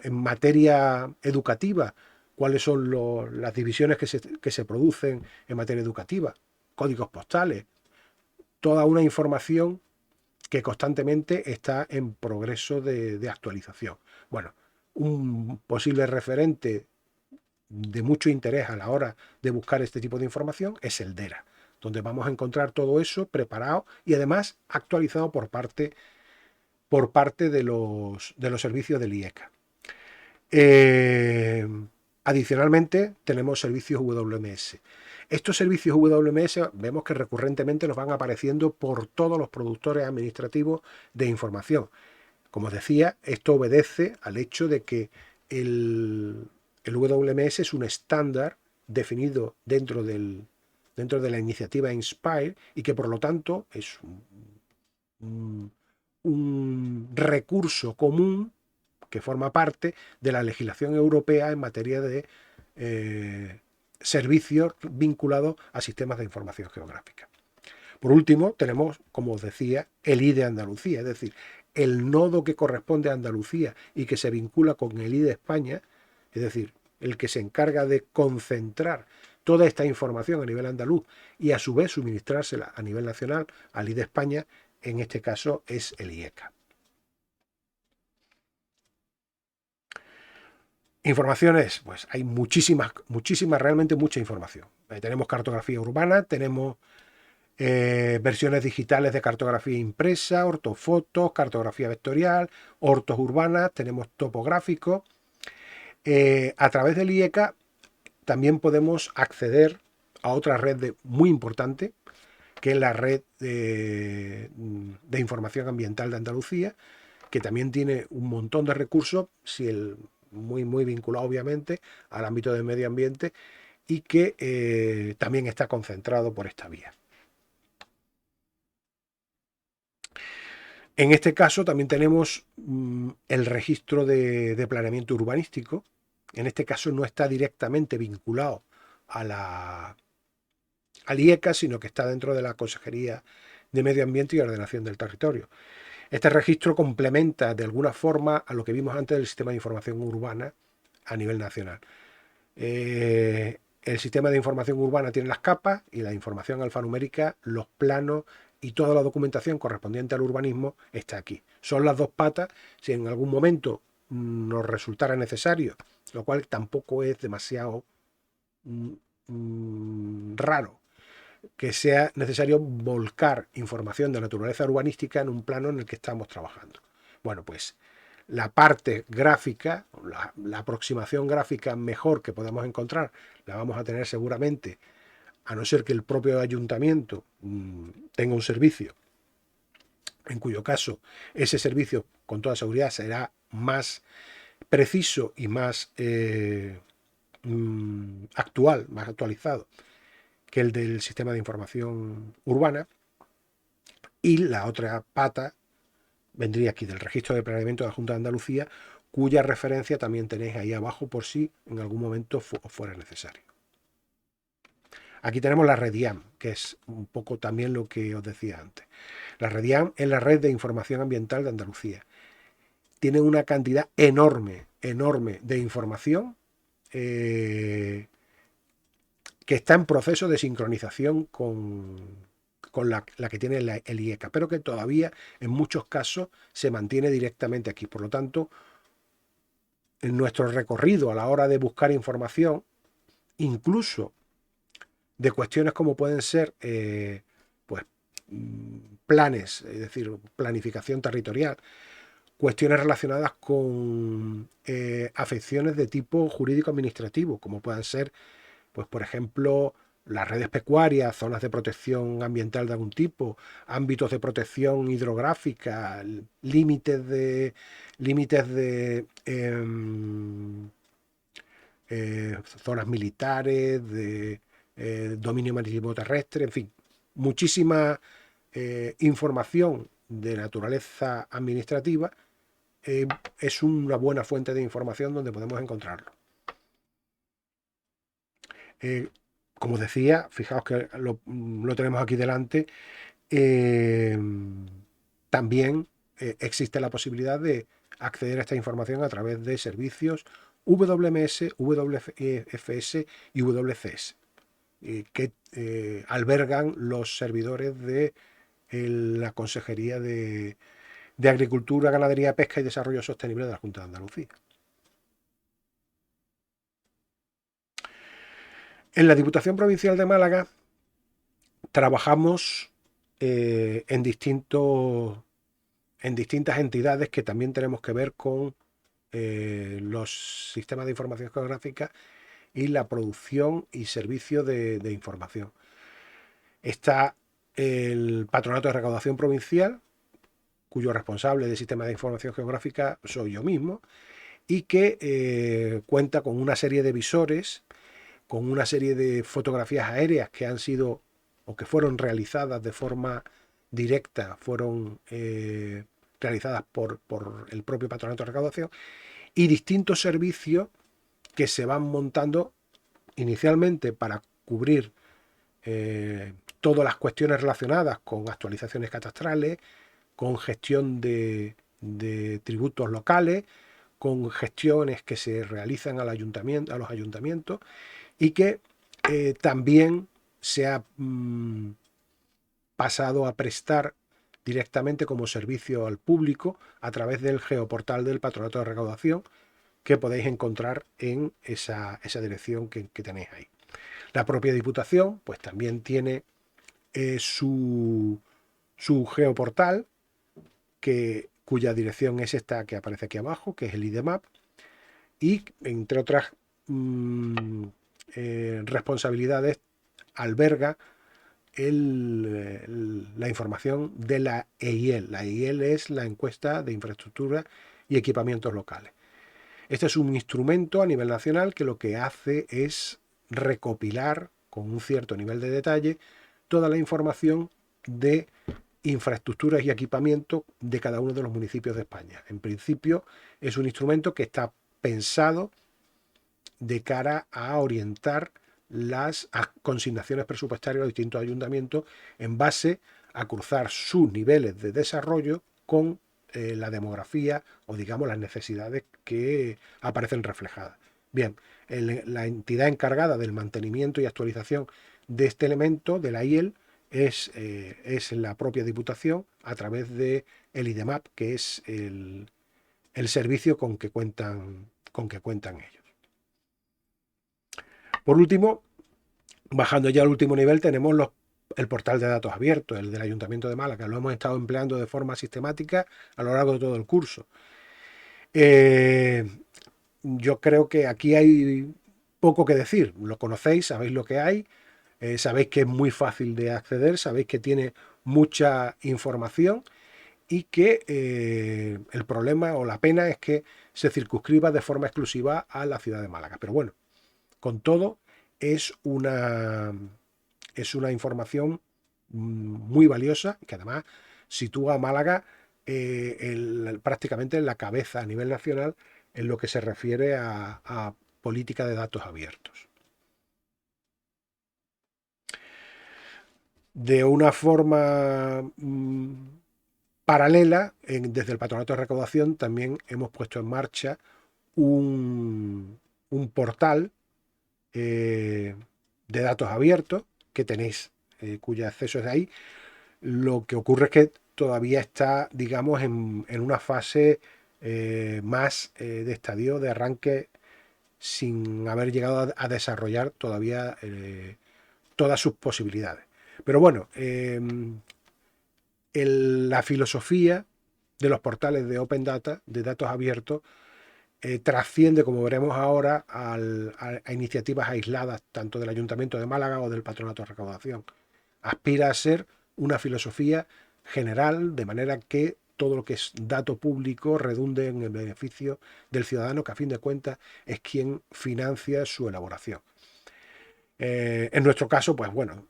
en materia educativa, cuáles son las divisiones que se producen en materia educativa, códigos postales, toda una información que constantemente está en progreso de actualización. Bueno, un posible referente de mucho interés a la hora de buscar este tipo de información es el DERA, donde vamos a encontrar todo eso preparado y además actualizado por parte de los servicios del IECA. Adicionalmente tenemos servicios WMS. Estos servicios WMS vemos que recurrentemente nos van apareciendo por todos los productores administrativos de información. Como decía, esto obedece al hecho de que el WMS es un estándar definido dentro de la iniciativa INSPIRE y que por lo tanto es un recurso común que forma parte de la legislación europea en materia de servicios vinculados a sistemas de información geográfica. Por último, tenemos, como os decía, el I de Andalucía, es decir, el nodo que corresponde a Andalucía y que se vincula con el I de España, es decir, el que se encarga de concentrar toda esta información a nivel andaluz y a su vez suministrársela a nivel nacional al I de España, en este caso es el IECA. Informaciones, pues hay muchísimas, realmente mucha información. Tenemos cartografía urbana, tenemos versiones digitales de cartografía impresa, ortofotos, cartografía vectorial, ortos urbanas, tenemos topográficos. A través del IECA también podemos acceder a otra red muy importante, que es la red de información ambiental de Andalucía, que también tiene un montón de recursos, muy vinculado obviamente al ámbito del medio ambiente, y que también está concentrado por esta vía. En este caso también tenemos el registro de planeamiento urbanístico. En este caso no está directamente vinculado al IECA, sino que está dentro de la Consejería de Medio Ambiente y Ordenación del Territorio. Este registro complementa de alguna forma a lo que vimos antes del sistema de información urbana a nivel nacional. El sistema de información urbana tiene las capas y la información alfanumérica, los planos y toda la documentación correspondiente al urbanismo está aquí. Son las dos patas. Si en algún momento nos resultara necesario, lo cual tampoco es demasiado raro, que sea necesario volcar información de naturaleza urbanística en un plano en el que estamos trabajando. Bueno, pues la parte gráfica, la aproximación gráfica mejor que podamos encontrar, la vamos a tener seguramente, a no ser que el propio ayuntamiento tenga un servicio, en cuyo caso ese servicio con toda seguridad será más preciso y más actual, más actualizado que el del sistema de información urbana. Y la otra pata vendría aquí del registro de planeamiento de la Junta de Andalucía, cuya referencia también tenéis ahí abajo por si en algún momento fuera necesario. Aquí tenemos la red IAM, que es un poco también lo que os decía antes. La red IAM es la red de información ambiental de Andalucía. Tiene una cantidad enorme de información que está en proceso de sincronización con la que tiene el IECA, pero que todavía en muchos casos se mantiene directamente aquí. Por lo tanto, en nuestro recorrido a la hora de buscar información, incluso de cuestiones como pueden ser pues, planes, es decir, planificación territorial, cuestiones relacionadas con afecciones de tipo jurídico-administrativo, como puedan ser, pues, por ejemplo, las redes pecuarias, zonas de protección ambiental de algún tipo, ámbitos de protección hidrográfica, límites de zonas militares, de dominio marítimo terrestre, en fin, muchísima información de naturaleza administrativa. Es una buena fuente de información donde podemos encontrarlo. Como decía, fijaos que lo tenemos aquí delante, también existe la posibilidad de acceder a esta información a través de servicios WMS, WFS y WCS, que albergan los servidores de la Consejería de Agricultura, Ganadería, Pesca y Desarrollo Sostenible de la Junta de Andalucía. En la Diputación Provincial de Málaga trabajamos en distintas entidades que también tenemos que ver con los sistemas de información geográfica y la producción y servicio de información. Está el Patronato de Recaudación Provincial, cuyo responsable del sistema de información geográfica soy yo mismo, y que cuenta con una serie de visores, con una serie de fotografías aéreas que han sido o que fueron realizadas de forma directas fueron realizadas por el propio Patronato de Recaudación, y distintos servicios que se van montando inicialmente para cubrir todas las cuestiones relacionadas con actualizaciones catastrales, con gestión de tributos locales, con gestiones que se realizan al ayuntamiento, a los ayuntamientos, y que también se ha pasado a prestar directamente como servicio al público a través del geoportal del Patronato de Recaudación, que podéis encontrar en esa dirección que tenéis ahí. La propia Diputación pues también tiene su geoportal, cuya dirección es esta que aparece aquí abajo, que es el IDEMAP, y entre otras responsabilidades alberga la información de la EIEL. La EIEL es la encuesta de infraestructura y equipamientos locales. Este es un instrumento a nivel nacional que lo que hace es recopilar con un cierto nivel de detalle toda la información de infraestructuras y equipamiento de cada uno de los municipios de España. En principio es un instrumento que está pensado de cara a orientar las consignaciones presupuestarias de los distintos ayuntamientos en base a cruzar sus niveles de desarrollo con la demografía o digamos las necesidades que aparecen reflejadas. Bien, la entidad encargada del mantenimiento y actualización de este elemento de la IEL es la propia Diputación a través de el IDEMAP, que es el servicio con que cuentan ellos. Por último, bajando ya al último nivel, tenemos el portal de datos abiertos, el del Ayuntamiento de Málaga. Lo hemos estado empleando de forma sistemática a lo largo de todo el curso. Yo creo que aquí hay poco que decir. Lo conocéis, sabéis lo que hay, sabéis que es muy fácil de acceder, sabéis que tiene mucha información y que el problema o la pena es que se circunscriba de forma exclusiva a la ciudad de Málaga. Pero bueno, con todo, es una información muy valiosa que además sitúa a Málaga prácticamente en la cabeza a nivel nacional en lo que se refiere a política de datos abiertos. De una forma paralela, desde el Patronato de Recaudación también hemos puesto en marcha un portal de datos abiertos que tenéis, cuyo acceso es de ahí. Lo que ocurre es que todavía está, digamos, en una fase más de estadio, de arranque, sin haber llegado a desarrollar todavía todas sus posibilidades. Pero bueno, la filosofía de los portales de Open Data, de datos abiertos, trasciende, como veremos ahora, a iniciativas aisladas, tanto del Ayuntamiento de Málaga o del Patronato de Recaudación. Aspira a ser una filosofía general, de manera que todo lo que es dato público redunde en el beneficio del ciudadano, que a fin de cuentas es quien financia su elaboración. En nuestro caso, pues bueno,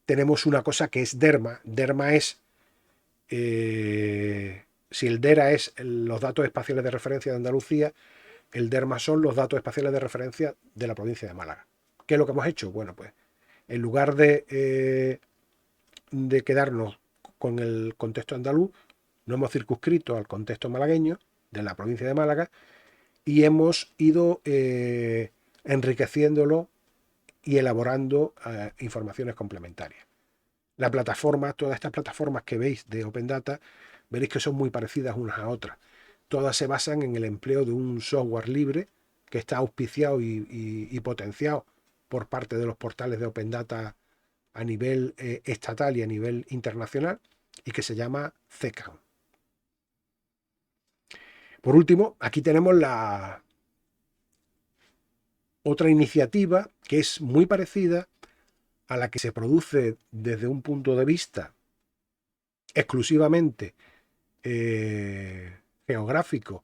tenemos una cosa que es DERMA. DERMA es, si el DERA es los datos espaciales de referencia de Andalucía, el DERMA son los datos espaciales de referencia de la provincia de Málaga. ¿Qué es lo que hemos hecho? Bueno, pues en lugar de quedarnos con el contexto andaluz, nos hemos circunscrito al contexto malagueño de la provincia de Málaga y hemos ido enriqueciéndolo y elaborando informaciones complementarias. La plataforma, todas estas plataformas que veis de Open Data, veréis que son muy parecidas unas a otras. Todas se basan en el empleo de un software libre que está auspiciado y potenciado por parte de los portales de Open Data a nivel estatal y a nivel internacional, y que se llama CECAM. Por último, aquí tenemos la otra iniciativa que es muy parecida a la que se produce desde un punto de vista exclusivamente geográfico,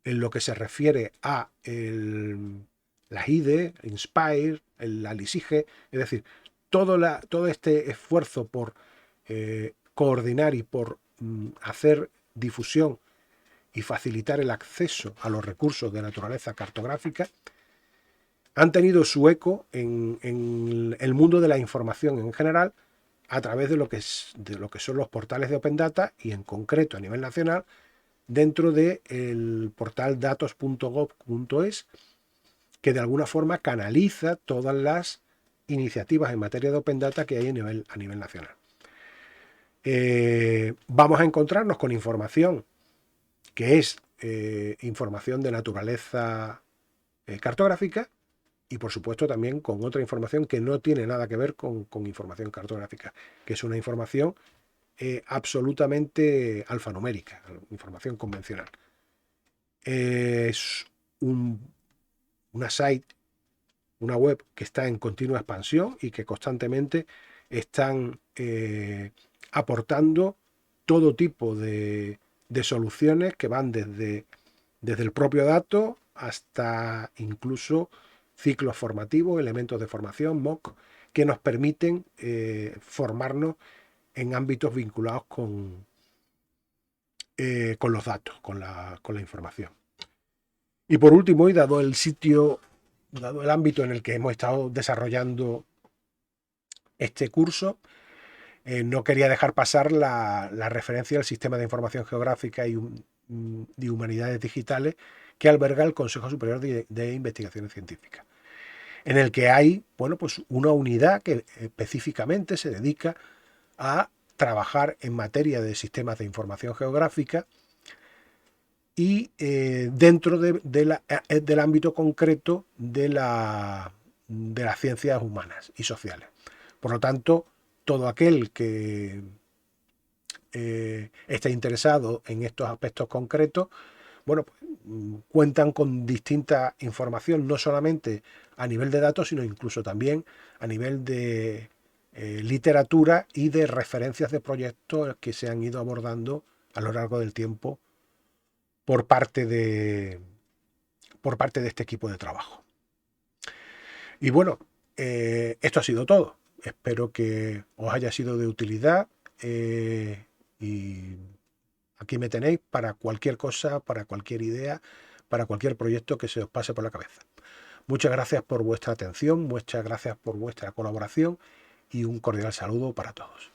en lo que se refiere a la IDE, Inspire, la LISIGE, es decir, todo este esfuerzo por coordinar y por hacer difusión y facilitar el acceso a los recursos de naturaleza cartográfica, han tenido su eco en el mundo de la información en general a través de lo que son los portales de Open Data y en concreto a nivel nacional dentro del portal datos.gov.es, que de alguna forma canaliza todas las iniciativas en materia de Open Data que hay a nivel nacional. Vamos a encontrarnos con información que es información de naturaleza cartográfica y por supuesto también con otra información que no tiene nada que ver con información cartográfica, que es una información absolutamente alfanumérica, información convencional. Es una web que está en continua expansión y que constantemente están aportando todo tipo de soluciones que van desde el propio dato hasta incluso ciclos formativos, elementos de formación, MOOC, que nos permiten formarnos en ámbitos vinculados con los datos, con la información. Y por último, y dado el ámbito en el que hemos estado desarrollando este curso, no quería dejar pasar la referencia al Sistema de Información Geográfica y Humanidades Digitales que alberga el Consejo Superior de Investigaciones Científicas, en el que hay pues una unidad que específicamente se dedica a trabajar en materia de sistemas de información geográfica y dentro del ámbito concreto de las ciencias humanas y sociales. Por lo tanto, todo aquel que esté interesado en estos aspectos concretos, pues, cuentan con distinta información, no solamente a nivel de datos, sino incluso también a nivel de literatura y de referencias de proyectos que se han ido abordando a lo largo del tiempo por parte de este equipo de trabajo. Y bueno, esto ha sido todo. Espero que os haya sido de utilidad y aquí me tenéis para cualquier cosa, para cualquier idea, para cualquier proyecto que se os pase por la cabeza. Muchas gracias por vuestra atención, muchas gracias por vuestra colaboración y un cordial saludo para todos.